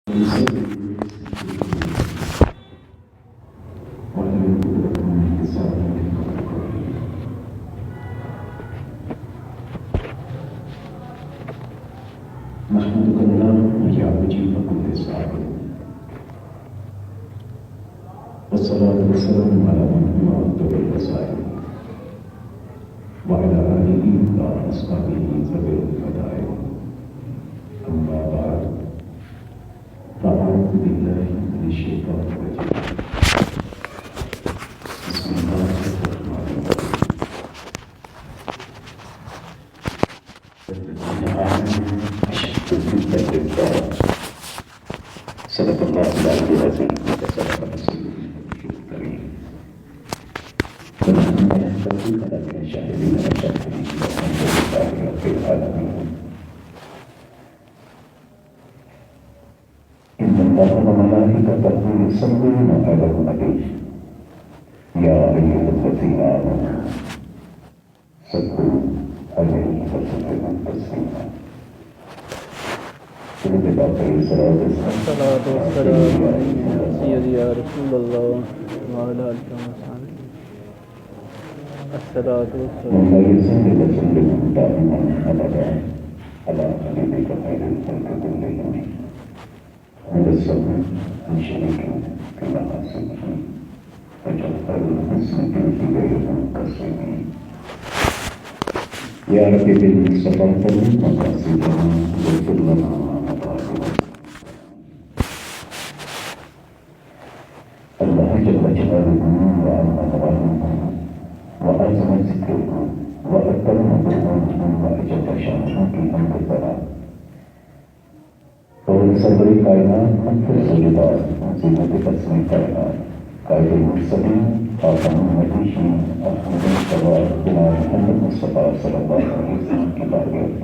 نحمدك اللهم يا مجيب كل سؤال والصلاة والسلام على من هو أفضل الوسائل وعلى آله وأصحابه ذوي الفضائل أما بعد فأعوذ بالله من الشيطان الرجيم بسم الله الرحمن الرحيم صدق الله العلي العظيم وصدق رسوله الكريم ونحن نستغفر من الشاهدين والشاكرين والحمد لله رب العالمين إن الله وملائكته يصلون على النبي يا أيها الذين آمنوا صلوا عليه وسلموا تسليما الصلاة والسلام على سيدي يا رسول الله وعلى آله وصحبه الصلاة والسلام وما يزال وسلم دائما أبدا على حبيبك خير الخلق كلهم هذا الصبر من شريك في مقاصده وجعل الحسن في غير منقسم يا رب بالمصطفى فضل مقاصدنا واغفر لنا الله جل جلاله وعظم وأعظم ذكره وأكرم قرآنه وأجل شأنه في أمر البلاء وصبر كائنات أكثر سجدات زينة قسم كائنات قائد المرسلين خاتم النبيين أحمد المصطفى بن محمد مصطفى صلى الله عليه وسلم کی بارگاہ میں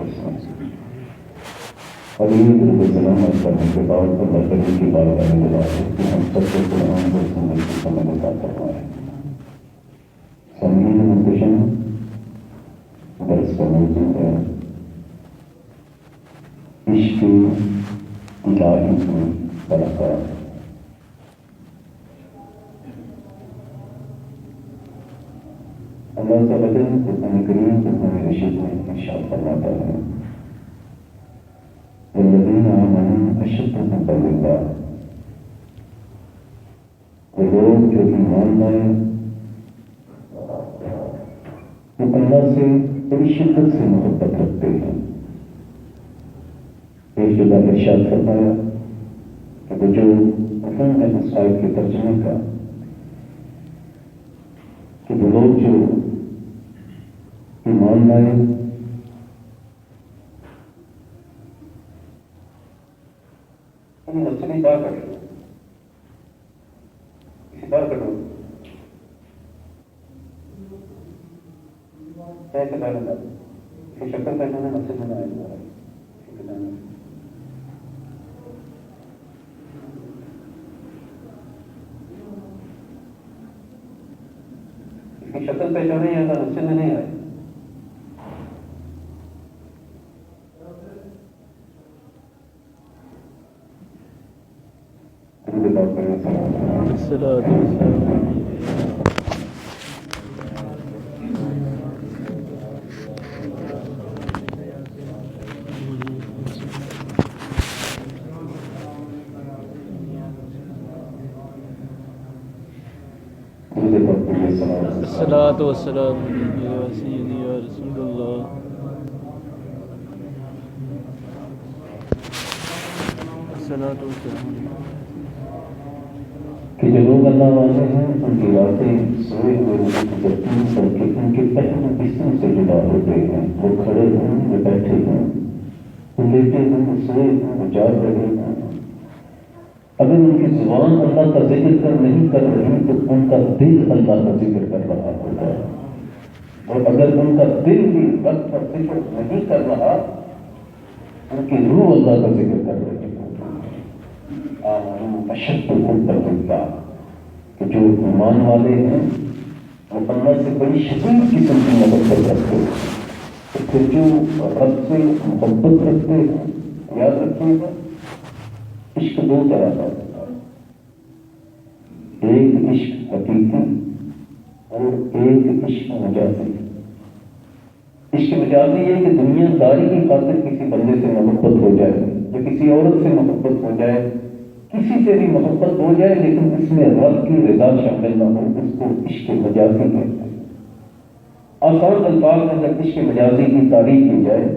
علی درود السلام کرنے کے بعد اللہ کریم کی بارگاہ میں دعا ہے کہ ہم سب کو قرآن کو زندگی کی سمجھ عطا فرمائے. سامعین محترم، درس کا موضوع ہے عشق الہی کی برکات. اللہ تعالیٰ قرآن کریم قرآن رشید میں ارشاد فرماتا ہے والذین آمنوا اشد حبا للہ، وہ لوگ جو ایمان لائے وہ اللہ سے بڑی شدت سے محبت رکھتے ہیں. ایک جگہ ارشاد فرمایا کہ وہ جو مفہوم ہے اس آیت کے ترجمے کا کہ وہ لوگ جو ایمان لائے اسی بار کرو شکل کا انہوں نے مسجد میں آیا شکل پہچانے یا مسجد میں نہیں آئے. الصلاة والسلام الصلاة والسلام يا سيدي يا رسول الله الصلاة والسلام. کہ جو لوگ اللہ والے ہیں ان کی باتیں سوئے ہوئے گفتگو کر کے ان کے پہلے بستر سے جدا ہو گئے ہیں. وہ کھڑے ہیں، وہ بیٹھے ہیں، وہ لیٹے ہیں، وہ سوئے ہیں، وہ جاگ رہے ہیں. اگر ان کی زبان اللہ کا ذکر نہیں کر رہی تو ان کا دل اللہ کا ذکر کر رہا ہوگا، اور اگر ان کا دل بھی وقت پر ذکر نہیں کر رہا ان کی روح اللہ کا ذکر کر رہی ہوگی. اشد حبا للہ، کہ جو ایمان والے ہیں وہ اللہ سے بڑی شدید قسم کی محبت رکھتے ہیں. تو پھر جو رب سے محبت رکھتے ہیں یاد رکھیے گا عشق دو طرح کا ہوتا ہے، ایک عشق حقیقی اور ایک عشق مجازی۔ عشق مجازی یہ کہ دنیا داری کی خاطر کسی بندے سے محبت ہو جائے یا کسی عورت سے محبت ہو جائے، کسی سے بھی محبت ہو جائے لیکن اس میں رب کی رضا شامل نہ ہو، اس کو عشق مجازی کہتے ہیں۔ آسان الفاظ میں اگر عشق مجازی کی تعریف کی جائے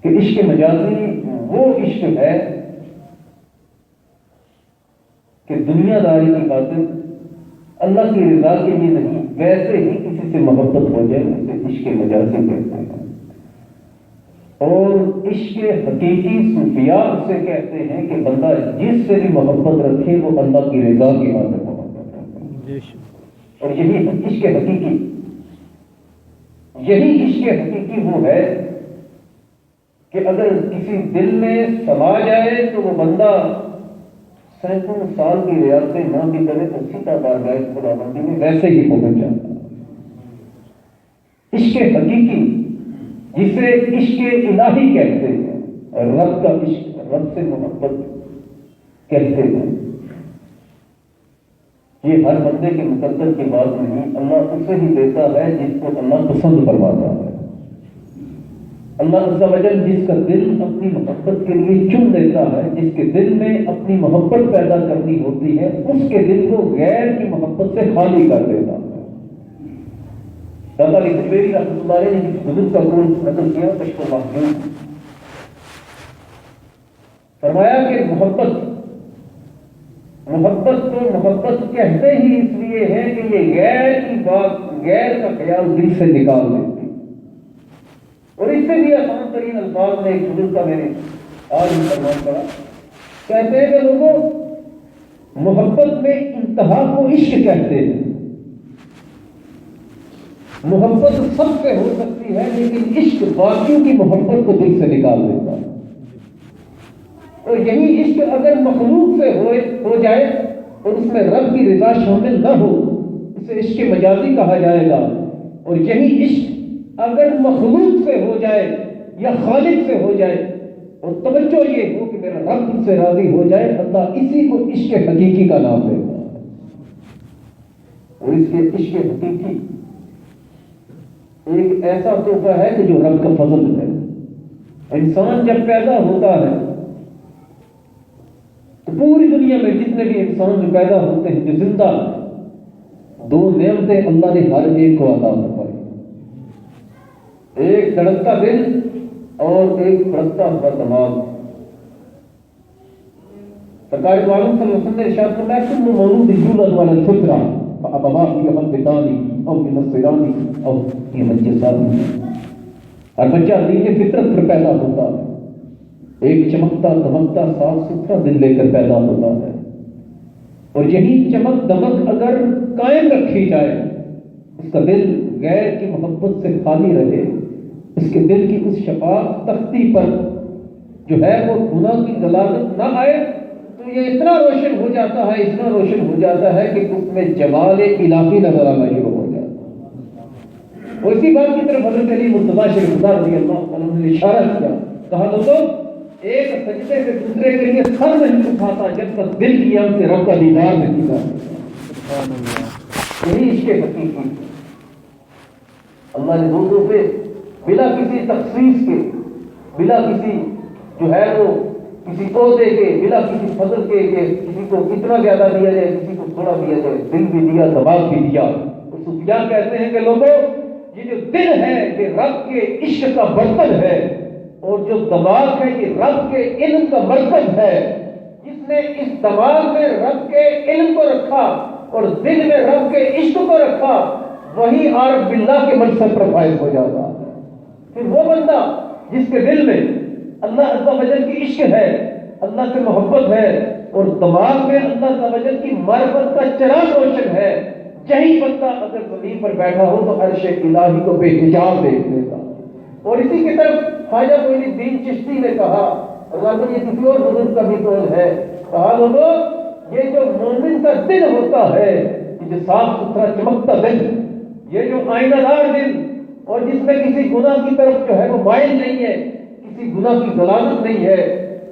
کہ عشق مجازی وہ عشق ہے کہ دنیا داری کی خاطر اللہ کی رضا کے لیے نہیں، ویسے ہی کسی سے محبت ہو جائے اسے عشق مجازی کہتے ہیں۔ اور عشق حقیقی صوفیاء سے کہتے ہیں کہ بندہ جس سے بھی محبت رکھے وہ اللہ کی رضا کی خاطر محبت رکھے، اور یہی عشق حقیقی، یہی عشق حقیقی وہ ہے کہ اگر کسی دل میں سما جائے تو وہ بندہ سینکڑوں سال کی ریاضتیں نہ بھی کرے تو سیدھا بارگاہ خداوندی میں ویسے ہی پہنچ جاتا۔ عشق حقیقی جسے عشق الہی کہتے ہیں، اور رب کا عشق، رب سے محبت کہتے ہیں، یہ ہر بندے کے مقدر کی بات نہیں، اللہ اسے ہی دیتا ہے جس کو اللہ پسند فرماتا ہے۔ اللہ عز و جل جس کا دل اپنی محبت کے لیے چن لیتا ہے، جس کے دل میں اپنی محبت پیدا کرنی ہوتی ہے، اس کے دل کو غیر کی محبت سے خالی کر دیتا ہے۔ داتا علی حجویری رحمۃ اللہ علیہ نے بزرگ کا قول نقل کیا، کشف المحجوب، فرمایا کہ محبت تو محبت کہتے ہی اس لیے ہے کہ یہ غیر کی بات، غیر کا خیال دل سے نکال دیتی۔ اور اس سے بھی آسان ترین الفاظ میں ایک بزرگ کا میں نے آج ہی فرمان پڑا، کہتے ہیں کہ لوگوں محبت میں انتہا کو عشق کہتے ہیں۔ محبت سب سے ہو سکتی ہے لیکن عشق باقیوں کی محبت کو دل سے نکال دیتا ہے۔ اور یہی عشق اگر مخلوق سے ہو جائے اور اس میں رب کی رضا شامل نہ ہو اسے عشق مجازی کہا جائے گا۔ اور یہی عشق اگر مخلوق سے ہو جائے یا خالق سے ہو جائے اور توجہ یہ ہو کہ میرا رب سے راضی ہو جائے، اللہ اسی کو عشق حقیقی کا نام دے گا۔ اور اس کے عشق حقیقی ایک ایسا تحفہ ہے کہ جو رب کا فضل ہے۔ انسان جب پیدا ہوتا ہے تو پوری دنیا میں جتنے بھی انسان جو پیدا ہوتے ہیں، جو زندہ، دو نعمتیں اللہ نے ہر ایک کو عطا فرمائی، ایک دھڑکتا دل اور ایک دھڑکتا ہوا دماغ۔ سرکار معلوم صلی اللہ علیہ وسلم نے ارشاد فرمایا کہ کل مولود یولد علی الفطرہ فابواه یحودانہ او ینصرانہ او یمجسانہ۔ ہر بچہ دین فطرت پر پیدا ہوتا ہے، ایک چمکتا دمکتا صاف ستھرا دل لے کر پیدا ہوتا ہے، اور یہی چمک دمک اگر قائم رکھی جائے، اس کا دل غیر کی محبت سے خالی رہے، اس کے دل کی اس شفاف تختی پر جو ہے وہ گناہ کی غلاظت نہ آئے تو یہ اتنا روشن ہو جاتا ہے، اتنا روشن ہو جاتا ہے کہ اس میں جمال الہی نظر آنا شروع ہو جاتا ہے۔ اور اسی بات کی طرف حضرت علی مرتضیٰ شریف رضی اللہ عنہ نے اشارہ کیا، کہا دوستو ایک سجدے سے دوسرے کے لیے سر نہیں اٹھاتا جب تک دل کی آنکھ سے رب کا دیدار نہیں کرتا۔ یہی عشق حقیقی، اللہ نے دوستوں سے بلا کسی تخصیص کے، بلا کسی جو ہے وہ کسی عہدے کے، بلا کسی فضل کے کہ کسی کو اتنا زیادہ دیا جائے کسی کو تھوڑا دیا جائے، دل بھی دیا دماغ بھی دیا۔ اور صوفیاء کہتے ہیں کہ لوگوں یہ جو دل ہے یہ رب کے عشق کا برتن ہے، اور جو دماغ ہے یہ رب کے علم کا مرکز ہے۔ جس نے اس دماغ میں رب کے علم کو رکھا اور دل میں رب کے عشق کو رکھا، وہی عارف باللہ کے منصب پر فائز ہو جاتا ہے۔ پھر وہ بندہ جس کے دل میں اللہ عز و جل کی عشق ہے، اللہ سے محبت ہے، اور دماغ میں اللہ عز و جل کی معرفت کا چراغ روشن ہے، یہی بندہ اگر زمین پر بیٹھا ہو تو عرش الہی کو بے حجاب دیکھ لے گا۔ اور اسی کی طرف خواجہ معین الدین چشتی نے کہا، اور یہ کسی اور بزرگ کا بھی قول ہے، کہا لوگوں یہ جو مومن کا دل ہوتا ہے، یہ جو صاف ستھرا چمکتا دل، یہ جو آئینہ دار دل، اور جس میں کسی گناہ کی طرف جو ہے وہ مائل نہیں ہے، کسی گناہ کی غلاظت نہیں ہے،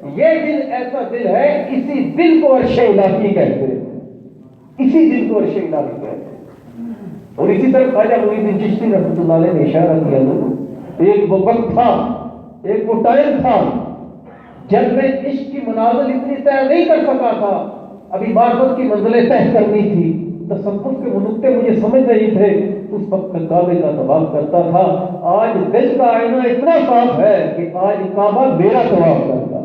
یہ دل ایسا دل ہے، اسی دل کو عرش الہی کہتے ہیں، اسی دل کو عرش الہی کہتے ہیں۔ اور اسی طرح خواجہ معین الدین چشتی رحمۃ اللہ علیہ نے اشارہ کیا لوگوں، ایک وہ وقت تھا، ایک وہ ٹائم تھا جب میں عشق کی منازل اتنی طے نہیں کر سکا تھا، ابھی معرفت کی منزلیں طے کرنی تھی، تصوف کے نقطے مجھے سمجھ نہیں تھے، اس وقت میں کعبے کا طواف کرتا تھا۔ آج دل کا آئینہ اتنا صاف ہے کہ آج کعبہ میرا طواف کرتا۔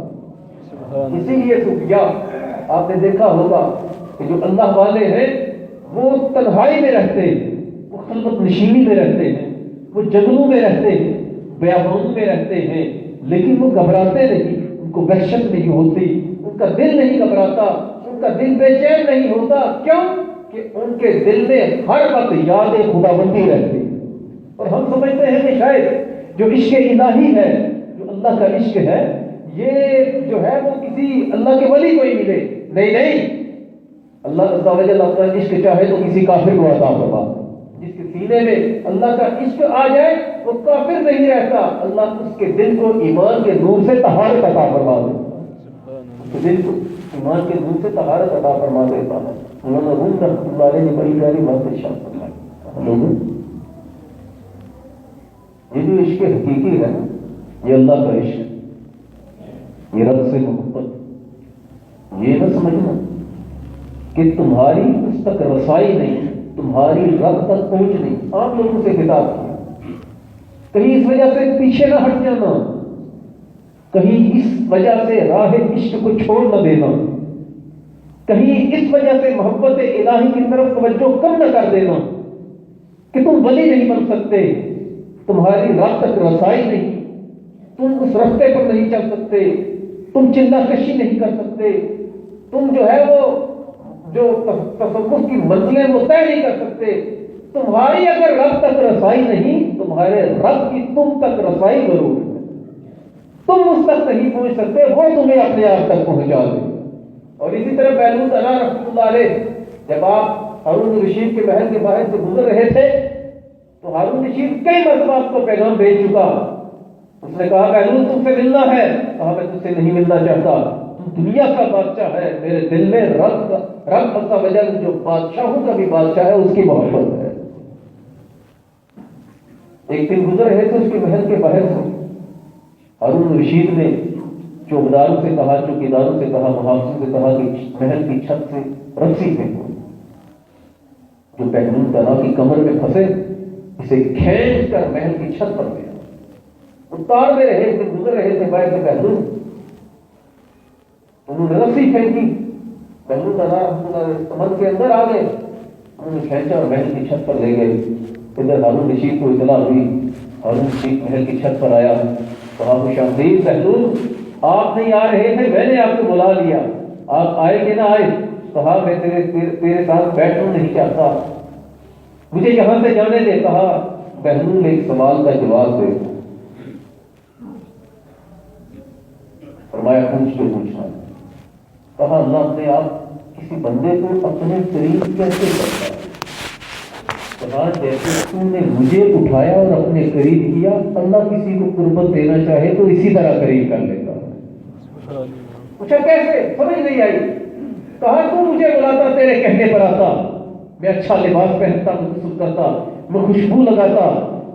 اسی لیے صوفیاء آپ نے دیکھا ہوگا کہ جو اللہ والے ہیں وہ تنہائی میں رہتے ہیں، وہ خلوت نشینی میں رہتے ہیں، وہ جنگلوں میں رہتے ہیں، بیابانوں میں رہتے ہیں، لیکن وہ گھبراتے نہیں، ان کو وحشت نہیں ہوتی، ان کا دل نہیں گھبراتا، ان کا دل بے چین نہیں ہوتا۔ کیوں؟ کہ ان کے دل میں ہر وقت یاد خداوندی رہتی۔ اور ہم سمجھتے ہیں کہ شاید جو عشق الہی ہے، جو اللہ کا عشق ہے، یہ جو ہے وہ کسی اللہ کے ولی کو ہی ملے۔ نہیں، اللہ عز و جل اپنا عشق چاہے تو کسی کافر کو عطا فرما۔ جس کے سینے میں اللہ کا عشق آ جائے وہ کافر نہیں رہتا، اللہ اس کے دل کو ایمان کے نور سے طہارت عطا فرما دیتا، اس کے دل کو ایمان کے نور سے طہارت عطا فرما دیتا ہے۔ مولانا روم رحمۃ اللہ علیہ نے بڑی پیاری بات ارشاد فرمائی، لوگوں یہ جو عشق حقیقی ہے یہ اللہ کا عشق، یہ رب سے محبت، یہ نہ سمجھنا کہ تمہاری اس تک رسائی نہیں، تمہاری رب تک پہنچ نہیں۔ عام لوگوں سے خطاب کیا، کہیں اس وجہ سے پیچھے نہ ہٹ جانا، کہیں اس وجہ سے راہ عشق کو چھوڑ نہ دینا، کہیں اس وجہ سے محبت الہی کی طرف توجہ کم نہ کر دینا کہ تم ولی نہیں بن سکتے، تمہاری رب تک رسائی نہیں، تم اس رستے پر نہیں چل سکتے، تم چندہ کشی نہیں کر سکتے، تم جو ہے وہ جو تصوف کی منزلیں وہ طے نہیں کر سکتے۔ تمہاری اگر رب تک رسائی نہیں، تمہارے رب کی تم تک رسائی ضرور ہے، تم اس تک نہیں پہنچ سکتے، وہ تمہیں اپنے آپ تک پہنچا دے۔ اور اسی طرح بہلول انا رحمۃ اللہ علیہ جب آپ ہارون رشید کے محل کے باہر سے گزر رہے تھے تو ہارون رشید کئی مرتبہ آپ کو پیغام بھیج چکا، اس نے کہا بہلول تم سے ملنا ہے، کہا میں تم سے نہیں ملنا چاہتا، تم دنیا کا بادشاہ ہے، میرے دل میں رب عز و جل جو بادشاہوں کا بھی بادشاہ ہے اس کی محبت ہے۔ ایک دن گزر رہے تھے اس کے محل کے باہر سے، ہارون رشید نے چوکیداروں سے کہا، چوکیداروں سے کہا، محافظوں سے کہا کہ محل کی چھت سے رسی پھینکو، جو بہلول تنا کی کمر میں پھنسے اسے کھینچ کر محل کی چھت پر گیا، اتار دے رہے تھے، گزر رہے تھے باہر سے بہلول، انہوں نے رسی پھینکی، بہلول تنا کمر کے اندر آ گئے، انہوں نے کھینچا اور محل کی چھت پر لے گئے۔ ادھر ہارون رشید کو اطلاع ہوئی، ہارون رشید محل کی چھت پر آیا، کہا خوش آمدید بہلول، آپ نہیں آ رہے تھے، میں نے آپ کو بلا لیا، آپ آئے کہ نہ آئے؟ کہا میں تیرے ساتھ بیٹھنا نہیں چاہتا، مجھے یہاں سے جانے دے۔ کہا بہلول ایک سوال کا جواب دے، فرمایا پوچھ کے پوچھنا۔ کہا اللہ نے آپ کسی بندے کو اپنے قریب کیسے کرتا ہے؟ کہا جیسے تو نے مجھے اٹھایا اور اپنے قریب کیا، اللہ کسی کو قربت دینا چاہے تو اسی طرح قریب کر لیتا۔ پوچھا کیسے؟ سمجھ نہیں آئی۔ کہا تو مجھے بلاتا، تیرے کہنے پر آتا، میں اچھا لباس پہنتا، غسل کرتا، میں خوشبو لگاتا،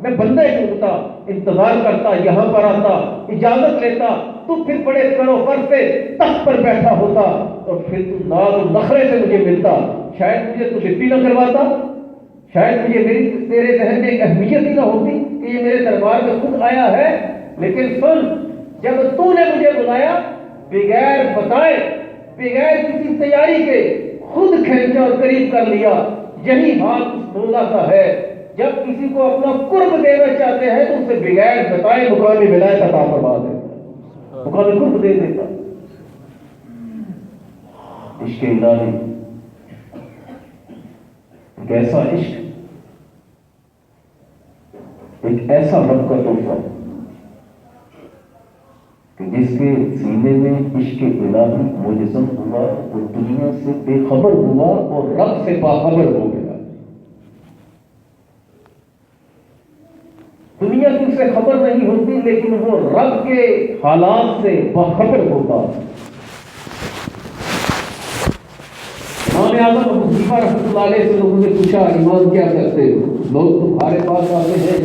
میں بندے ڈھونڈتا، انتظار کرتا، یہاں پر آتا، اجازت لیتا، تو پھر بڑے کرو پر سے تخت پر بیٹھا ہوتا اور پھر تو ناز و نخرے سے مجھے ملتا، شاید مجھے تو لپی نہ کرواتا، شاید مجھے تیرے ذہن میں اہمیت ہی نہ ہوتی کہ یہ میرے دربار میں خود آیا ہے۔ لیکن سن، جب تو نے مجھے بلایا بغیر بتائے، بغیر کسی تیاری کے خود کھینچا اور قریب کر لیا۔ یہی حال اس مولا کا ہے، جب کسی کو اپنا قرب دینا چاہتے ہیں تو اسے بغیر بتائے مقامی ولایت عطا فرما دیتا، مقامی قرب دے دیتا۔ عشق الہی ایک ایسا عشق، ایک ایسا رب کا تحفہ کہ جس کے سینے میں عشق الہی مجسم ہوا، وہ دنیا سے بے خبر ہوا اور رب سے باخبر ہو گیا۔ دنیا کی اسے خبر نہیں ہوتی، لیکن وہ رب کے حالات سے باخبر ہوتا ہے۔ امام اعظم ابو حنیفہ رحمۃ اللہ علیہ سے لوگوں نے پوچھا امام کیا کرتے ہو؟ لوگ تمہارے پاس آتے ہیں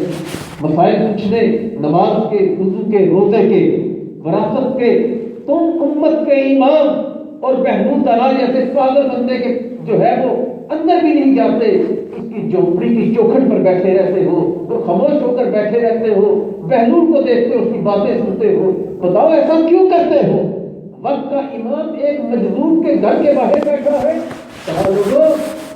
مسائل پوچھنے، نماز کے، وضو کے، روزے کے، وراثت کے، تم امت کے امام اور بہنود دلال جیسے پاگل بندے کے جو ہے وہ اندر بھی نہیں جاتے، اس کی جھونپڑی کی چوکھٹ پر بیٹھے رہتے ہو، وہ خاموش ہو کر بیٹھے رہتے ہو، بہنود کو دیکھتے ہو، اس کی باتیں سنتے ہو، بتاؤ ایسا کیوں کرتے ہو؟ وقت کا امام ایک مجذوب کے گھر کے باہر بیٹھا ہے، کہا لوگو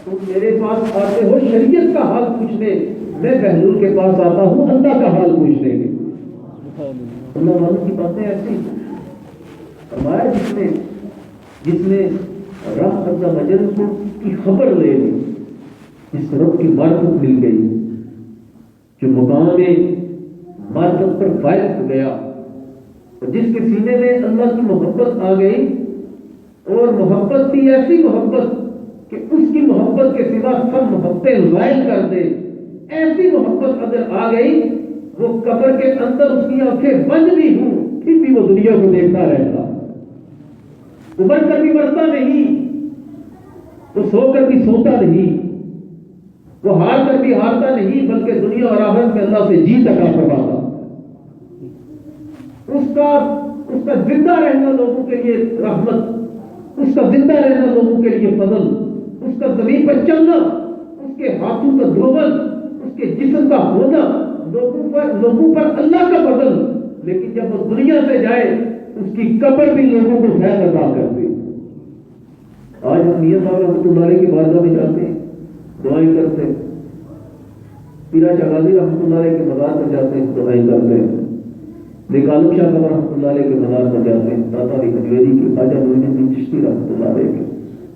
تم میرے پاس آتے ہو شریعت کا حال پوچھنے، میں بہلول کے پاس آتا ہوں اللہ کا حال پوچھنے کے۔ اللہ والوں کی باتیں ایسی فرمایا جس نے رب عز و جل کی خبر لے لی، جس رب کی معرفت مل گئی، جو مقام معرفت پر فائز ہو گیا، اور جس کے سینے میں اللہ کی محبت آ گئی، اور محبت بھی ایسی محبت کہ اس کی محبت کے سوا سب محبتیں زائل کر دے، ایسی محبت اگر آ گئی وہ قبر کے اندر اس کی آنکھیں بند بھی ہوں پھر بھی وہ دنیا کو دیکھتا رہتا، ابھر کر بھی مرتا نہیں، وہ سو کر بھی سوتا نہیں، وہ ہار کر بھی ہارتا نہیں، بلکہ دنیا اور آخرت میں اللہ سے جیت عطا فرماتا۔ اس کا زندہ رہنا لوگوں کے لیے رحمت، اس کا زندہ رہنا لوگوں کے لیے فضل، اس کا زمین پر چلنا، اس کے ہاتھوں کا دھوبل، اس کے جسم کا ہونا لوگوں پر اللہ کا فضل، لیکن جب وہ دنیا سے جائے اس کی قبر بھی لوگوں کو فیض عطا کرتی۔ آج ہم میاں صاحب رحمۃ اللہ علیہ کی بارگاہ میں جاتے ہیں، دعائیں کرتے ہیں، پیرا شاہ غازی رحمۃ اللہ علیہ کے مزار پر جاتے ہیں، دعائیں کرتے ہیں، نیک عالم شاہ صاحب رحمۃ اللہ علیہ کے مزار پر جاتے ہیں، داتا علی کجویری کے، خواجہ معین الدین چشتی رحمۃ اللہ علیہ کے،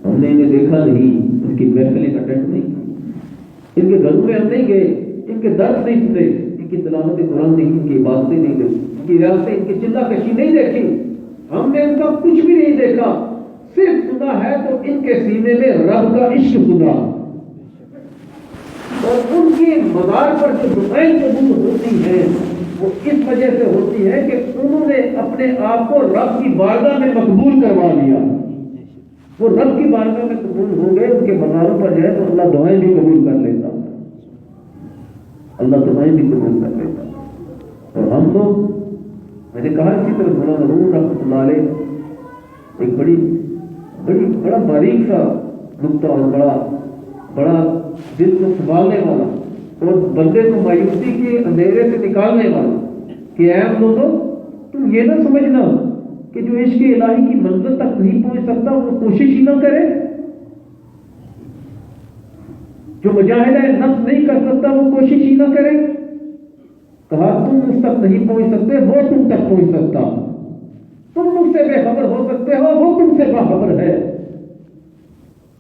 ہم نے انہیں دیکھا نہیں، ان کی محفلیں اٹینڈ نہیں کی، ان کے گھروں میں ہم نہیں گئے، ان کے درس نہیں سنے، ان کی تلاوت قرآن نہیں، ان کی عبادتیں نہیں دیکھی، ان کی ریاستیں، ان کی چلہ کشی نہیں دیکھی، ہم نے ان کا کچھ بھی نہیں دیکھا، صرف سنا ہے تو ان کے سینے میں رب کا عشق سنا، اور ان کی مزار پر جو دعائیں قبول ہوتی ہیں وہ اس وجہ سے ہوتی ہے کہ انہوں نے اپنے آپ کو رب کی بارگاہ میں مقبول کروا لیا، وہ رب کی بارگاہ میں قبول ہو گئے، ان کے مزاروں پر جائے تو اللہ دعائیں بھی قبول کر لیتا، اللہ دعائیں بھی قبول کر لیتا۔ اور ہم تو میں نے کہا اسی طرح مولانا روم رحمۃ اللہ علیہ ایک بڑا باریک سا نقطہ اور بڑا دل کو سنبھالنے والا اور بندے کو مایوسی کے اندھیرے سے نکالنے والا کہ اے لوگوں تم یہ نہ سمجھنا کہ جو عشق الہی کی منزل تک نہیں پہنچ سکتا وہ کوشش ہی نہ کرے، جو مجاہدہ نفس نہیں کر سکتا وہ کوشش ہی نہ کرے، کہا تم اس تک نہیں پہنچ سکتے وہ تم تک پہنچ سکتا، تم مجھ سے بے خبر ہو سکتے ہو وہ تم سے باخبر ہے،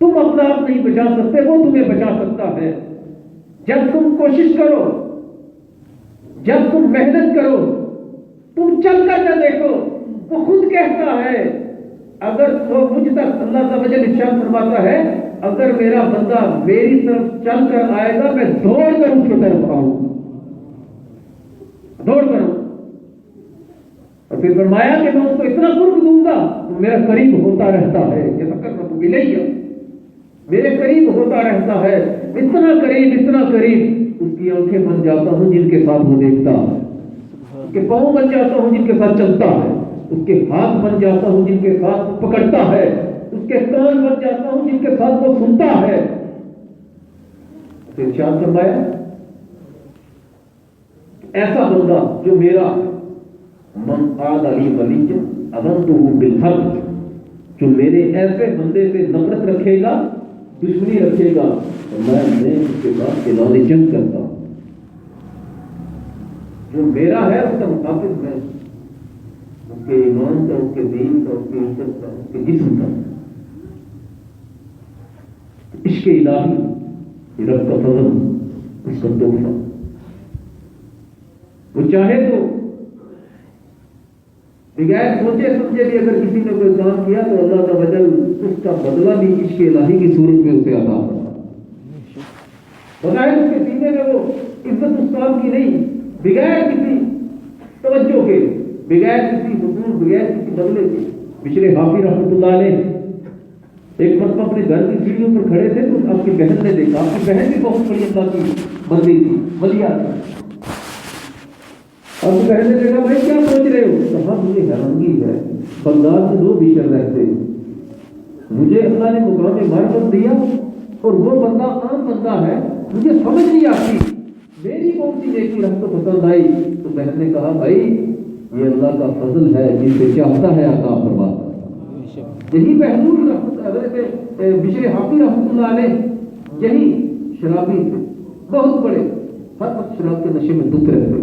تم اپنا آپ نہیں بچا سکتے وہ تمہیں بچا سکتا ہے، جب تم کوشش کرو، جب تم محنت کرو، تم چل کر نہ دیکھو، وہ خود کہتا ہے اگر وہ مجھ تک اللہ تعالی ارشاد فرماتا ہے اگر میرا بندہ میری طرف چل کر آئے گا میں دوڑ کر اس کی طرف آؤں، دوڑ کر، اور پھر فرمایا کہ میں اس کو اتنا قرب دوں گا تو میرا قریب ہوتا رہتا ہے، یہ تقرب الیہ، میرے قریب ہوتا رہتا ہے، اتنا قریب اس کی آنکھیں بن جاتا ہوں جن کے ساتھ وہ دیکھتا ہے، اس کے پاؤں بن جاتا ہوں جن کے ساتھ چلتا ہے، اس کے ہاتھ بن جاتا ہوں جن کے ساتھ پکڑتا ہے، اس کے کان بن جاتا ہوں جن کے ساتھ وہ سنتا ہے۔ پھر ارشاد فرمایا ایسا بندہ جو میرا من عاد علی ولی اذنتہ بالحرب، جو میرے ایسے بندے سے نفرت رکھے گا، دشمنی رکھے گا تو میں اس کے ساتھ اعلان جنگ کرتا ہوں، جو میرا ہے اس کا مقابل میں اس کے ایمان کا، اس کے دین کا، اس کی عزت کا، اس کے جسم کا، عشق الہی رب کا فضل، اس کا تحفہ، وہ چاہے تو بغیر سوچے سمجھے بھی اگر کسی نے کوئی کام کیا تو اللہ تعالی اس کا بدلہ بھی عشق الہی کی صورت میں اسے عطا کرتا، بظاہر اس کے سینے میں وہ عزت اس کام کی نہیں، بغیر کسی توجہ کے، بغیر کسی حضور، بغیر کسی بغلے کے، بشر حافی رحمۃ اللہ علیہ ایک مرتبہ اپنے گھر کی سیڑھیوں پر کھڑے تھے تو آپ کی بہن نے دیکھا. آپ کی بہن بھی بہت بڑی اللہ کی بندی تھی، ولیہ تھی. آپ کی بہن نے دیکھا بھائی کیا سوچ رہے ہو؟ کہا مجھے حیرانگی ہے، بغداد میں 2 بشر رہتے، مجھے اللہ نے مقام معرفت دیا اور وہ بندہ عام بندہ ہے، مجھے سمجھ نہیں آتی میری کون سی نیکی رب کو پسند آئی. تو بہن نے کہا بھائی یہ اللہ کا فضل ہے، جس سے چاہتا ہے عطا فرماتا ہے. یہی بہلول حضرت بشر حافی رحمۃ اللہ علیہ یہی شرابی تھے، بہت بڑے، ہر وقت شراب کے نشے میں دکھ رہتے،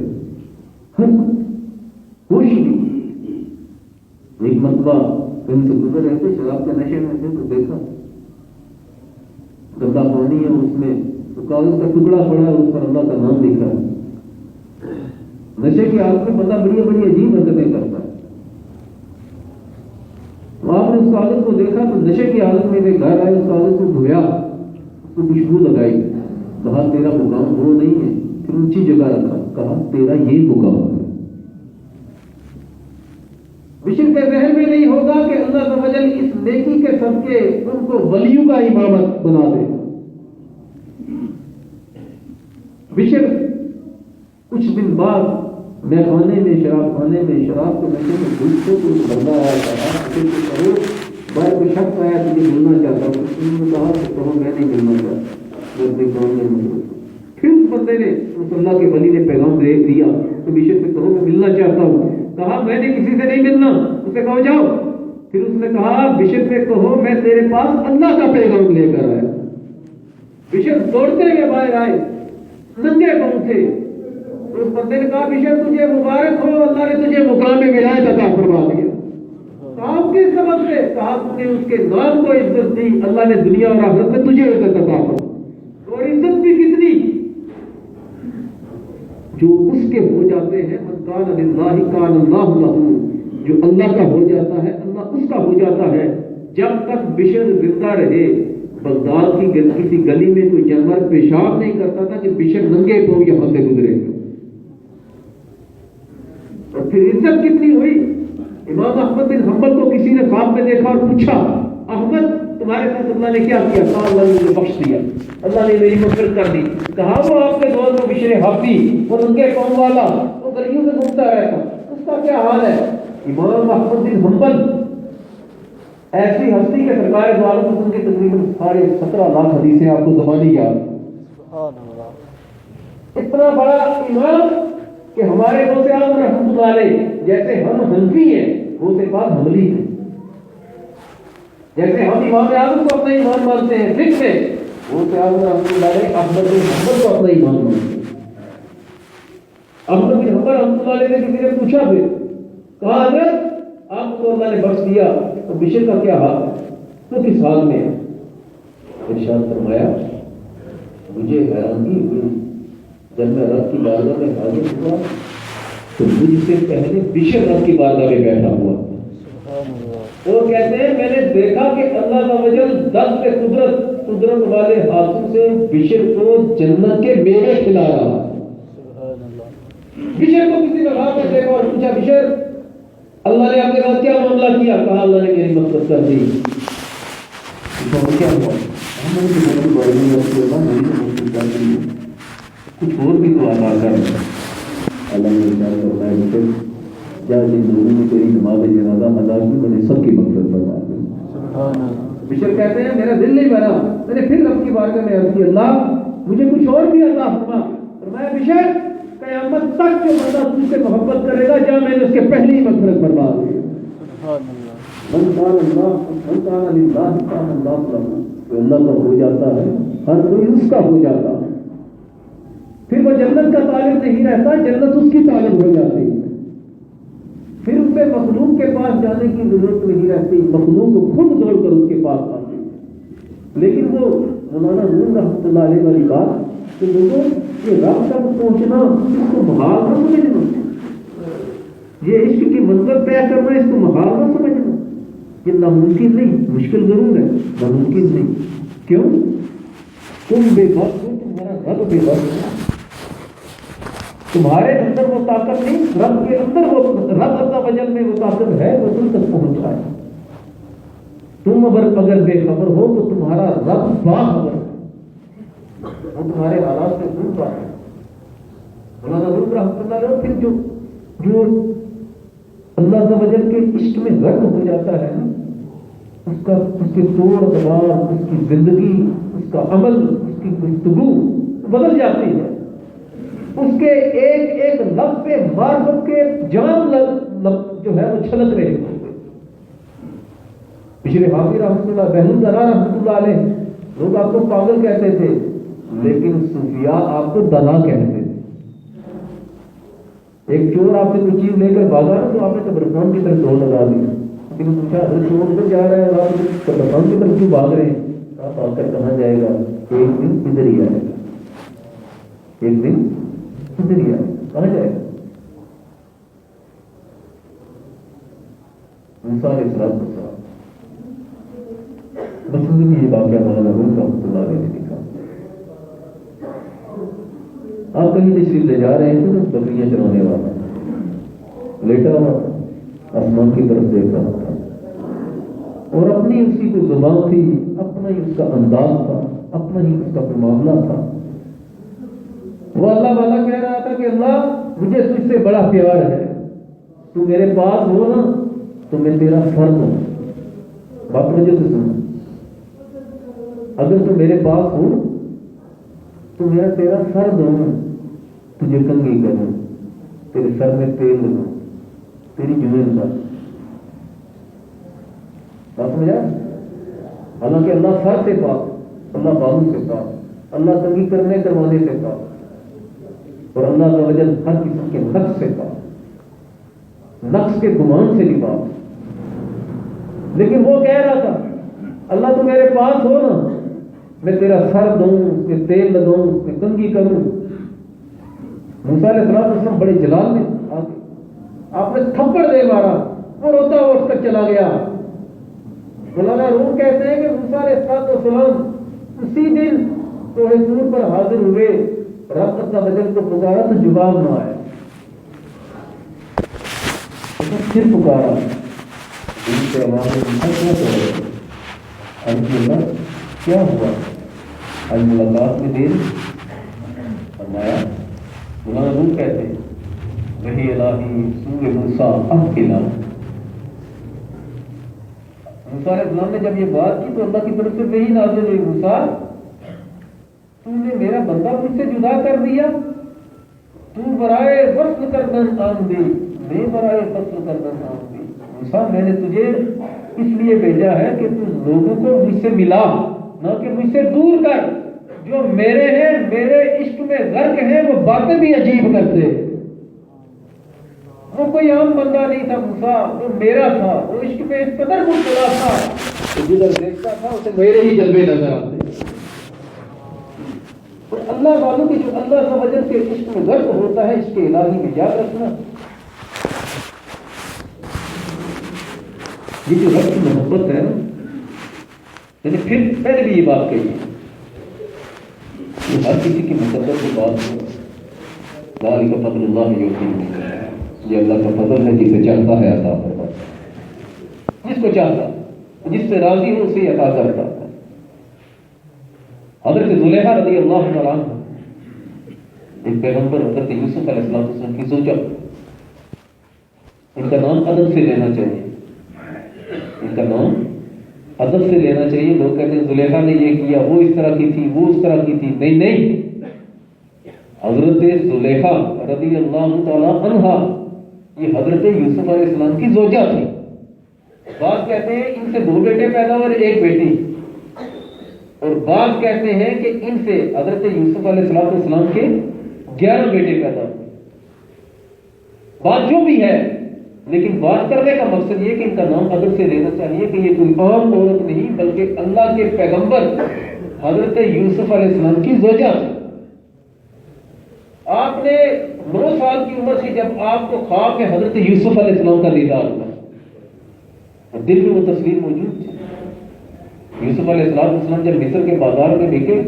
ہر ہوش نہیں. ایک مرتبہ کہیں سے گزر رہے تھے، شراب کے نشے میں تھے تو دیکھا گندا پانی ہے، اس میں کاغذ کا ٹکڑا پڑا ہے، اس پر اللہ کا نام لکھا ہے. نشے کی حالت میں بندہ بڑی بڑی عجیب حرکتیں کرتا ہے. آپ نے اس کاغذ کو دیکھا تو نشے کی حالت میں گھر آئے، اس کاغذ کو دھویا، اس کو خوشبو لگائی، کہا تیرا مقام وہ نہیں ہے. پھر اونچی جگہ رکھا، کہا تیرا یہ مقام ہے. بشر کے ذہن میں نہیں ہوگا کہ اللہ تعالی اس نیکی کے صدقے ان کو ولیوں کا امامت بنا دے. بشر کچھ دن بعد میں خانے میں، شراب خانے میں، شراب کے نشے میں دوسروں کو بندہ آیا، کہا بشر کو کرو بھائی کو شخص آیا تجھے ملنا چاہتا ہوں. انہوں نے کہا کہ کہو میں نہیں ملنا چاہتا، میں اپنے کام میں مصروف. پھر اس بندے نے، اس اللہ کے ولی نے پیغام بھیج دیا کہ بشر سے کہو میں ملنا چاہتا ہوں. کہا میں نے کسی سے نہیں ملنا، اسے کہو جاؤ. پھر اس نے کہا بشر سے کہو میں تیرے پاس اللہ کا پیغام لے کر آیا. بشر دوڑتے ہوئے باہر آئے، ننگے پاؤں تھے. اس بندے نے کہا بشر تجھے مبارک ہو، اللہ نے تجھے مقام ولایت عطا فرما دیا. کہا کس سبب سے؟ کہا تم نے اس کے نام کو عزت دی، اللہ نے دنیا اور آخرت میں تجھے عزت عطا فرمائی. اور عزت بھی کتنی جو اس کے ہو جاتے ہیں. من کان للہ کان اللہ لہ، جو اللہ کا ہو جاتا ہے اللہ اس کا ہو جاتا ہے. جب تک بشر زندہ رہے بغداد کی کسی گلی میں کوئی جانور پیشاب نہیں کرتا تھا کہ بشر ننگے پاؤں یہاں سے گزرے. اور پھر عزت کتنی ہوئی. امام احمد بن حنبل کو کسی نے خواب میں دیکھا اور پوچھا احمد تمہارے ساتھ اللہ نے کیا کیا؟ کہا اللہ نے مجھے بخش دیا، اللہ نے میری مغفرت کر دی. کہا وہ آپ کے دور میں بشر حافی، وہ ننگے پاؤں والا، وہ گلیوں میں گھومتا رہتا، اس کا کیا حال ہے؟ امام احمد بن حنبل ایسی ہستی کے سرکار دو عالم ان کے تقریباً 17.5 لاکھ حدیثیں آپ کو زبانی یاد. اتنا بڑا امام کہ ہمارے غوث اعظم رحمۃ اللہ علیہ جیسے ہم حنفی ہیں، غوث پاک حنبلی ہیں. جیسے ہم امام اعظم کو اپنا ایمان مانتے ہیں فقہ میں، غوث اعظم رحمۃ اللہ علیہ احمد بن حنبل کو اپنا ایمان مانتے ہیں. احمد بن حنبل رحمۃ اللہ علیہ نے کسی نے پوچھا، پھر کہا حضرت آپ کو اللہ نے بخش دیا تو بشر کا کیا حال ہے؟ تو کس حال میں ہے؟ ارشاد فرمایا مجھے حیرانگی ہوئی جب میں رب کی بارگاہ میں حاضر ہوا تو مجھ سے پہلے بشر رب کی بارگاہ میں بیٹھا ہوا. وہ کہتے ہیں میں نے دیکھا کہ اللہ کا وجل دست قدرت والے ہاتھوں سے بشر کو جنت کے میوے کھلا رہا. بشر کو کسی نے خواب میں دیکھا اور پوچھا بشر اللہ نے آپ کے ساتھ کیا معاملہ کیا؟ کہا اللہ نے میری مغفرت کر دی. کیا ہوا؟ کچھ اور بھی تو ادا کر. اللہ نے ارشاد فرمایا بشر جا جن لوگوں نے تیری نماز جنازہ ادا کی میں نے سب کی مغفرت فرما دی. بشر کہتے ہیں میرا دل نہیں بھرا، میں نے پھر رب کی بارگاہ میں عرض کی اللہ مجھے کچھ اور بھی عطا فرما. فرمایا بشر قیامت تک جو بندہ تجھ سے محبت کرے گا جہاں میں نے اس کے پہلی مغفرت فرما دی. من کان للہ کان اللہ لہ، جو اللہ کا ہو جاتا ہے ہر کوئی اس کا ہو جاتا ہے. پھر وہ جنت کا طالب نہیں رہتا، جنت اس کی طالب ہو جاتی ہے. پھر اس سے مخلوق کے پاس جانے کی ضرورت نہیں رہتی، مخلوق کو خود دوڑ کر اس کے پاس آتی. لیکن وہ مولانا نور رحمۃ اللہ علیہ والی بات کہ لوگوں یہ رب تک پہنچنا اس کو محال نہ سمجھنا، یہ عشق کی منزل طے کرنا اس کو محال نہ سمجھنا. یہ ناممکن نہیں، مشکل ضرور ہے، ناممکن نہیں. کیوں؟ تم بے بس ہو، تمہارا رب بے بس ہے. تمہارے اندر وہ طاقت نہیں، رب کے اندر وہ رب عز و جل میں وہ طاقت ہے، وہ تم تک پہنچ جائے۔ تم اگر بے خبر ہو تو تمہارا رب باخبر ہے، وہ تمہارے حالات سے دور پر ہے۔ مولانا روم رحمۃ اللہ علیہ پھر جو اللہ عز و جل کے عشق میں غرق ہو جاتا ہے نا، اس کے طور ادوار، اس کی زندگی، اس کا عمل، اس کی گفتگو بدل جاتی ہے۔ اس کے ایک ایک لفظ پہ معرفت کے جام جو ہے وہ چھلک رہے ہوتے۔ پچھلے حافظ رحمۃ اللہ بہن دنا رحمۃ اللہ علیہ، لوگ آپ کو پاگل کہتے تھے، لیکن صوفیاء آپ کو دنا کہتے تھے۔ ایک چور آپ سے کوئی چیز لے کر بھاگا نا تو آپ نے قبرستان کی طرف دوڑ لگا دی، لیکن پوچھا چور ادھر جا رہا ہے، آپ قبرستان کی طرف کیوں بھاگ رہے ہیں؟ آپ آ کر کہاں جائے گا؟ ایک دن ادھر ہی آئے گا، ایک دن ادھر ہی آئے گا، کہاں جائے گا؟ موسیٰ علیہ السلام بس میں یہ واقعہ مولانا روم رحمۃ اللہ علیہ نے لکھا۔ آپ کہیں تشریف لے جا رہے ہیں تو بکریاں چرانے والا لیٹا ہوا تھا، آسمان کی طرف دیکھ رہا تھا، اور اپنی اسی کو زبان تھی، اپنا ہی اس کا انداز تھا، اپنا ہی اس کا معاملہ تھا۔ وہ اللہ والا کہہ رہا تھا کہ اللہ مجھے تجھ سے بڑا پیار ہے، تو میرے پاس ہو نا تو میں تیرا فرد ہوں۔ بات مجھے سے سنو، اگر تو میرے پاس ہو تو میں تیرا فرد ہوں، تجھے کنگھی کروں، تیرے سر میں تیل لگوں، تیری جمعے پر بات سمجھا؟ حالانکہ اللہ سر سے پاک، اللہ بازو سے پاک، اللہ کنگھی کرنے کروانے سے پاک، اور اللہ کا وجل ہر قسم کے نقص سے پاک، نقص کے گمان سے بھی پاک۔ لیکن وہ کہہ رہا تھا اللہ تو میرے پاس ہو نا، میں تیرا سر دوں، اس میں تیل لگاؤں، اس میں کنگھی کروں۔ موسیٰ علیہ السلام بڑے جلال میں آپ نے تھپڑ دے مارا، وہ روتا ہوا اٹھ کر چلا گیا۔ مولانا روم کہتے ہیں کہ موسیٰ علیہ السلام اسی دن کوہ طور پر حاضر ہوئے، رب عز و جل کو پکارا تو جواب نہ آیا، پھر پکارا، ان کے علاوہ کیا ہوا؟ آج ملاقات میں دیر فرمایا، مولانا روم کہتے ہیں وہی الہی سورہ موسیٰ اب کلا۔ موسیٰ علیہ السلام نے جب یہ بات کی تو اللہ کی طرف سے وہی نازل ہوئی، موسیٰ تم نے میرا بندہ مجھ سے جدا کر دیا، تو برائے وصل کردن آمدی، میں برائے فصل کردن آمدی۔ موسیٰ میں نے تجھے اس لیے بھیجا ہے کہ تم لوگوں کو مجھ سے ملا، نہ کہ مجھ سے دور کر۔ جو میرے ہیں، میرے عشق میں غرق ہیں، وہ باتیں بھی عجیب کرتے۔ وہ کوئی عام بندہ نہیں تھا موسیٰ، وہ میرا تھا، وہ عشق میں اس قدر مبتلا تھا کہ جدھر دیکھتا تھا اسے میرے ہی جلوے نظر آتے۔ اور اللہ والوں کی جو اللہ عز و جل کے عشق میں غرق ہوتا ہے، اس کے الہی میں یاد رکھنا، یہ جو رب کی محبت ہے نا، یعنی پھر پہلے بھی یہ بات کہی ہے کہ ہر کسی کی مقدر کی بات ہے، ذالک فضل اللہ یؤتیہ من یشاء، یہ اللہ کا فضل ہے، جسے چاہتا ہے عطا کرتا ہے، جس کو چاہتا، جس سے راضی ہو اسے عطا کرتا ہے۔ حضرت زلیخا رضی اللہ عنہ ایک پیغمبر حضرت یوسف علیہ السلام کی سوچا، ان کا نام ادب سے لینا چاہیے، ان کا نام ادب سے لینا چاہیے۔ لوگ کہتے ہیں زلیخا نے یہ کیا، وہ اس طرح کی تھی، وہ اس طرح کی تھی۔ نہیں نہیں، حضرت زلیخا رضی اللہ تعالی عنہا یہ حضرت یوسف علیہ السلام کی زوجہ تھی۔ بعض کہتے ہیں ان سے 2 بیٹے پیدا ہوئے اور 1 بیٹی، اور بعض کہتے ہیں کہ ان سے حضرت یوسف علیہ السلام کے 11 بیٹے پیدا ہوئے۔ بات جو بھی ہے، لیکن بات کرنے کا مقصد یہ کہ ان کا نام ادب سے لینا چاہیے کہ یہ کوئی عام عورت نہیں بلکہ اللہ کے پیغمبر حضرت یوسف علیہ السلام کی زوجہ تھی۔ آپ نے 9 سال کی عمر سے جب آپ کو خواب میں حضرت یوسف علیہ السلام کا دیدار ہوا، دل میں وہ تصویر موجود تھی۔ یوسف علیہ السلام جب مصر کے بازار میں بکے،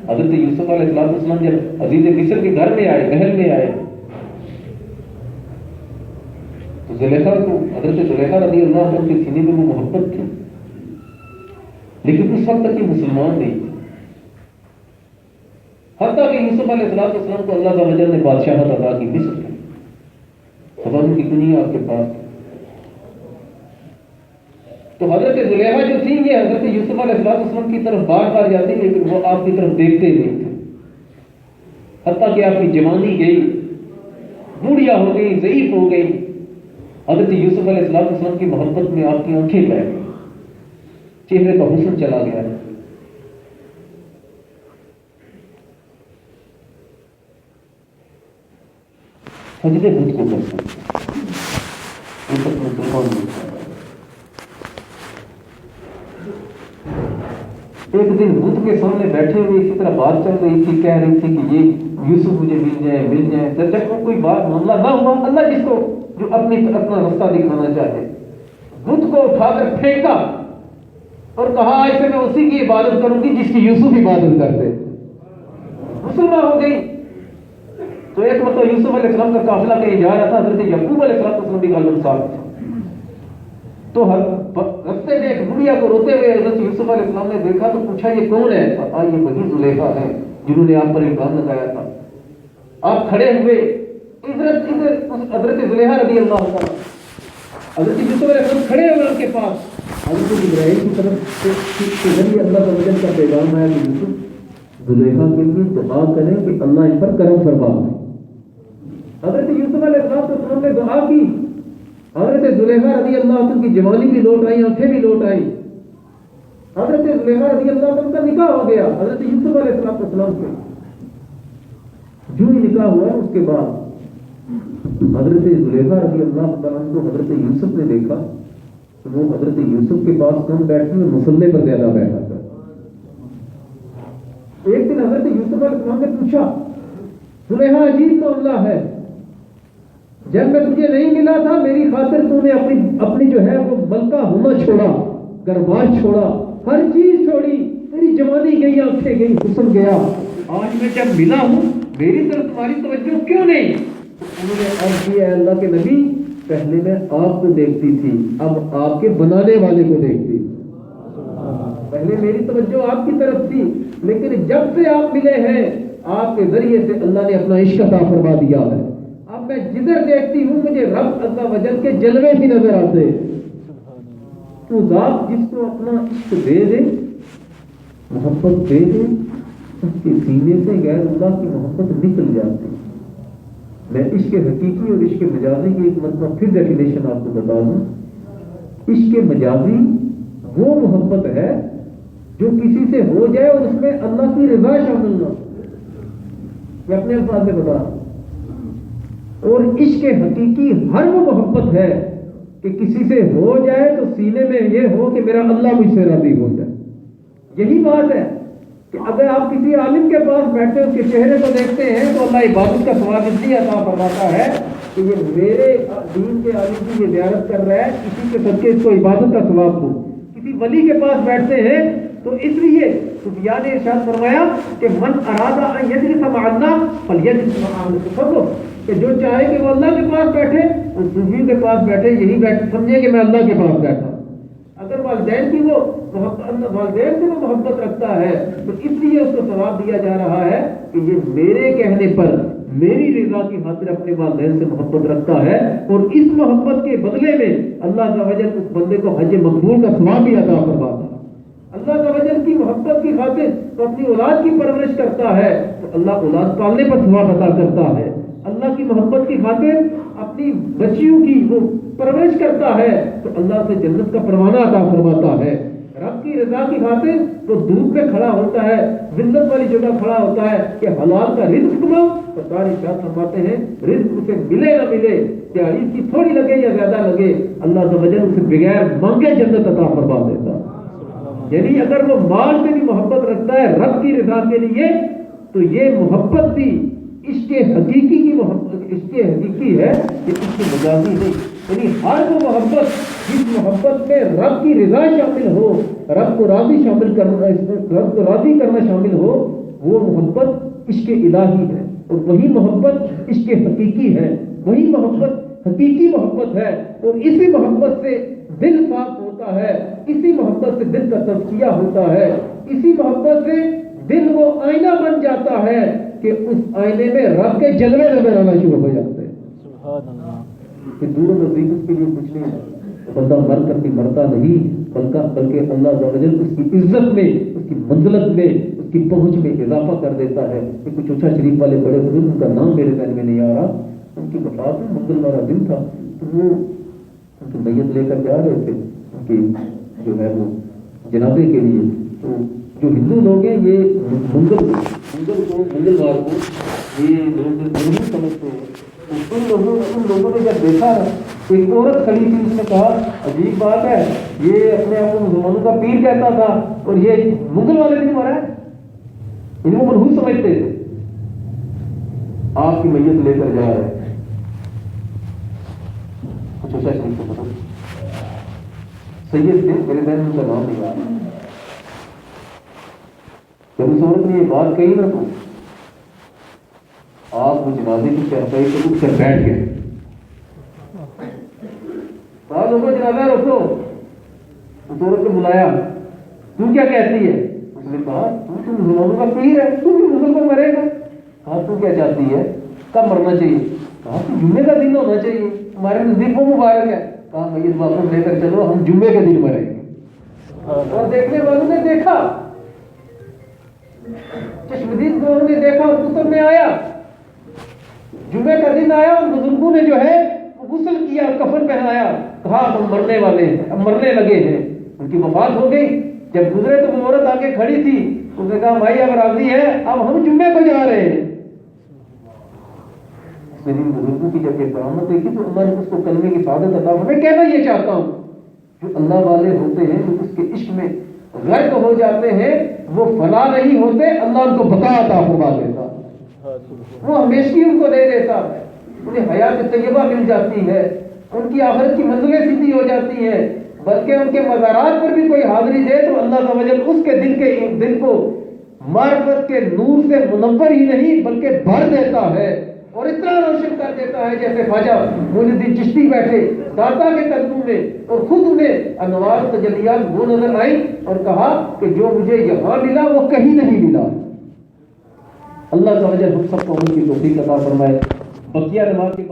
حضرت یوسف علیہ السلام جب عزیز مصر کے گھر میں آئے، محل میں آئے، زلیخا کو حضرت زلیخا رضی اللہ عنہ کے سینے میں وہ محبت تھی، لیکن اس وقت تک یہ مسلمان نہیں تھی، حتیٰ کہ یوسف علیہ السلام کو اللہ تعالی نے بادشاہت عطا کی مصر کی، خزانوں کتنی آپ کے پاس، تو حضرت زلیخا جو تھی یہ حضرت یوسف علیہ السلام کی طرف بار بار جاتی، لیکن وہ آپ کی طرف دیکھتے نہیں تھے، حتیٰ کہ آپ کی جوانی گئی، بوڑھیا ہو گئی، ضعیف ہو گئی، حضرت یوسف علیہ السلام کی محبت میں آپ کی آنکھیں بہ گئی، چہرے کا حسن چلا گیا۔ سجدے بت کو کرتے ایک دن بت کے سامنے بیٹھے ہوئے اسی طرح بات چل رہی تھی، کہہ رہی تھی کہ یہ یوسف مجھے مل جائے، جب کوئی بات معاملہ نہ ہوا، اللہ جس کو جو اپنا رستہ دکھانا چاہے، بت کو اٹھا کر پھینکا اور کہا ایسے میں اسی کی عبادت کروں گی جس کی یوسف عبادت کرتے، مسلمان ہو گئی۔ تو ایک مرتبہ یوسف علیہ السلام کا قافلہ کہیں جا رہا تھا، حضرت یعقوب علیہ السلام بھی غالباً ساتھ تھے، تو رستے میں ایک بڑھیا کو روتے ہوئے حضرت یوسف علیہ السلام نے دیکھا تو پوچھا یہ کون ہے؟ یہ وہی زلیخا ہے جنہوں نے آپ پر الزام لگایا تھا۔ آپ کھڑے ہوئے، حضرت زلیخا رضی اللہ عنہ، حضرت یوسف علیہ السلام کھڑے ہوئے ان کے پاس، حضرت ابراہیم کی طرف کے ذریعے اللہ کا وجل کا پیغام آیا کہ یوسف زلیخا کے لیے دعا کریں کہ اللہ ان پر کرم فرمائے۔ حضرت یوسف علیہ السلام نے دعا کی، حضرت زلیخا رضی اللہ عنہ کی جوانی بھی لوٹ آئی، آنکھیں بھی لوٹ آئی، حضرت زلیخا رضی اللہ عنہ کا نکاح ہو گیا حضرت یوسف علیہ السلام سے۔ جو ہی نکاح ہوا اس کے بعد حضرت زلیخا رضی اللہ عنہ کو حضرت یوسف نے دیکھا تو وہ حضرت یوسف کے پاس کم بیٹھے ہوئے مصلے پر زیادہ بیٹھا تھا۔ ایک دن حضرت یوسف علیہ السلام نے پوچھا زلیخا عجیب معاملہ ہے، جب میں تجھے نہیں ملا تھا میری خاطر تو نے اپنی جو ہے وہ ملکہ ہونا چھوڑا، گرباز چھوڑا، ہر چیز چھوڑی، تیری جوانی گئی، آنکھیں گئی، حسن گیا، آج میں جب ملا ہوں میری طرف تمہاری توجہ کیوں نہیں؟ انہوں نے عرض کیا اللہ کے نبی پہلے میں آپ کو دیکھتی تھی، اب آپ کے بنانے والے کو دیکھتی، پہلے میری توجہ آپ کی طرف تھی، لیکن جب سے آپ ملے ہیں آپ کے ذریعے سے اللہ نے اپنا عشق عطا فرما دیا ہے، اب میں جدھر دیکھتی ہوں مجھے رب عز و جل کے جلوے بھی نظر آتے۔ تو ذات جس کو اپنا عشق دے دے، محبت دے دے، اس کے سینے سے غیر اللہ کی محبت نکل جاتی۔ میں عشق حقیقی اور عشق مجازی کی ایک مرتبہ پھر ڈیفینیشن آپ کو بتا دوں۔ عشق مجازی وہ محبت ہے جو کسی سے ہو جائے اور اس میں اللہ کی رضا شامل نہ ہو، میں اپنے الفاظ میں بتا، اور عشق حقیقی ہر وہ محبت ہے کہ کسی سے ہو جائے تو سینے میں یہ ہو کہ میرا اللہ مجھ سے راضی ہو جائے۔ یہی بات ہے کہ اگر آپ کسی عالم کے پاس بیٹھے اس کے چہرے کو دیکھتے ہیں تو اللہ عبادت کا ثواب اس لیے عطا فرماتا ہے کہ یہ میرے دین کے عالم کی یہ زیارت کر رہا ہے، کسی کے صدقے اس کو عبادت کا ثواب دو۔ کسی ولی کے پاس بیٹھتے ہیں تو اس لیے سفیان نے ارشاد فرمایا کہ من ارادہ ان یجلس مع اللہ فلیجلس مع اللہ، کہ جو چاہے کہ وہ اللہ کے پاس بیٹھے اور صوفیوں کے پاس بیٹھے، یہی بیٹھ سمجھے کہ میں اللہ کے پاس بیٹھا۔ اگر والدین کی وہ والدین سے وہ محبت رکھتا ہے تو اس لیے اس کو ثواب دیا جا رہا ہے کہ یہ میرے کہنے پر میری رضا کی خاطر اپنے والدین سے محبت رکھتا ہے، اور اس محبت کے بدلے میں اللہ کا وجل اس بندے کو حج مقبول کا ثواب بھی عطا فرماتا ہے۔ اللہ کا وجل کی محبت کی خاطر تو اپنی اولاد کی پرورش کرتا ہے تو اللہ اولاد پالنے پر ثواب عطا کرتا ہے۔ اللہ کی محبت کی خاطر اپنی بچیوں کی وہ پرورش کرتا ہے تو اللہ سے جنت کا پروانہ عطا فرماتا ہے۔ رب کی رضا کی خاطر تو دھوپ میں کھڑا ہوتا ہے، ذلت والی جگہ کھڑا ہوتا ہے کہ حلال کا رزق کماؤ، سرکار ارشاد فرماتے ہیں رزق اسے ملے نہ ملے، دیہڑی اس کی تھوڑی لگے یا زیادہ لگے، اللہ تعالی وجل اسے بغیر مانگے جنت عطا فرما دیتا۔ یعنی اگر وہ مال سے بھی محبت رکھتا ہے رب کی رضا کے لیے تو یہ محبت بھی عشق حقیقی کی محبت، عشق حقیقی ہے، یہ عشق مجازی نہیں۔ یعنی ہر وہ محبت جس محبت میں رب کی رضا شامل ہو، رب کو راضی کرنا شامل ہو، وہ محبت عشق الہی ہے، اور وہی محبت عشق حقیقی ہے، وہی محبت حقیقی محبت ہے اور اسی محبت سے دل صاف ہوتا ہے, اسی محبت سے دل کا تزکیہ ہوتا ہے, اسی محبت سے دل وہ آئینہ بن جاتا ہے کہ اس آئینے میں رب کے جلوے نظر آنا شروع ہو جاتے ہیں. سبحان اللہ. کہ دور و نزدیک اس کے لیے کچھ نہیں ہے, بندہ مر کر کے مرتا نہیں, بلکہ اللہ عز و جل اس کی عزت میں, اس کی منزلت میں, اس کی پہنچ میں اضافہ کر دیتا ہے. کہ کچھ اونچا شریف والے بڑے بزرگ, ان کا نام میرے ذہن میں نہیں آ رہا, ان کی وفات میں منگلوار دن تھا, تو وہ ان کی میت لے کر جا رہے تھے ان کی جو ہے وہ جنازے کے لیے. تو جو ہندو لوگ ہیں یہ منگلوار کو یہ لوگ نہیں سمجھتے ہیں. ان لوگوں نے جب دیکھا, ایک عورت کھڑی تھی, اس نے کہا عجیب بات ہے, یہ اپنے آپ کو مسلمانوں کا پیر کہتا تھا اور یہ منگل والے دن مرا ہے. ان کو منحوس سمجھتے تھے. آپ کی میت لے کر جا رہے ہیں, کچھ ایسا شریف کو پتا سید تھے, میرے ذہن میں ان کا نام نہیں آ رہا. جب اس عورت نے یہ بات کہی نا, تو آپ وہ جنازے کی چرپائی سے اٹھ کر بیٹھ گئے. کہا لوگوں جنازہ رکھو. اس عورت نے بلایا, تو کیا کہتی ہے؟ اس نے کہا تو مسلمانوں کا پیر ہے, تو بھی مسلمان مرے گا. کہا تو کیا چاہتی ہے, کب مرنا چاہیے؟ کہا تو جمعے کا دن ہونا چاہیے, ہمارے نزدیک وہ مبارک ہے. کہا میت واپس لے کر چلو, ہم جمعے کے دن مریں گے. اور دیکھنے والوں نے دیکھا, چشمدید لوگوں نے دیکھا, اور پتر نے آیا, جمعے کا دن آیا, اور بزرگوں نے جو ہے غسل کیا, کفن پہنایا. کہا ہم مرنے والے ہیں, اب مرنے لگے ہیں. ان کی وفات ہو گئی. جب گزرے تو وہ عورت آگے کھڑی تھی, اس نے کہا بھائی اب راضی ہے, اب ہم جمعے کو جا رہے ہیں. میری بزرگوں کی جب یہ کرامت دیکھی تو اللہ نے اس کو کلمے کی سعادت عطا فرمائی. میں کہنا یہ چاہتا ہوں, جو اللہ والے ہوتے ہیں, جو اس کے عشق میں غرق ہو جاتے ہیں, وہ فنا نہیں ہوتے, اللہ ان کو بقا عطا فرما دیتا, وہ ہمیشہ ان کو دے دیتا ہے. انہیں حیات طیبہ مل جاتی ہے, ان کی آخرت کی منزلیں سیدھی ہو جاتی ہیں. بلکہ ان کے مزارات پر بھی کوئی حاضری دے تو اللہ تعالی اس کے دل کو معرفت کے نور سے منور ہی نہیں بلکہ بھر دیتا ہے, اور اتنا روشن کر دیتا ہے جیسے خواجہ معین الدین چشتی بیٹھے داتا کے قدموں میں, اور خود انہیں انوار تجلیات وہ نظر آئی, اور کہا کہ جو مجھے یہاں ملا وہ کہیں نہیں ملا. اللہ تعالی ہم سب کو ان کی توفیق عطا فرمائے. بقیہ نماز کے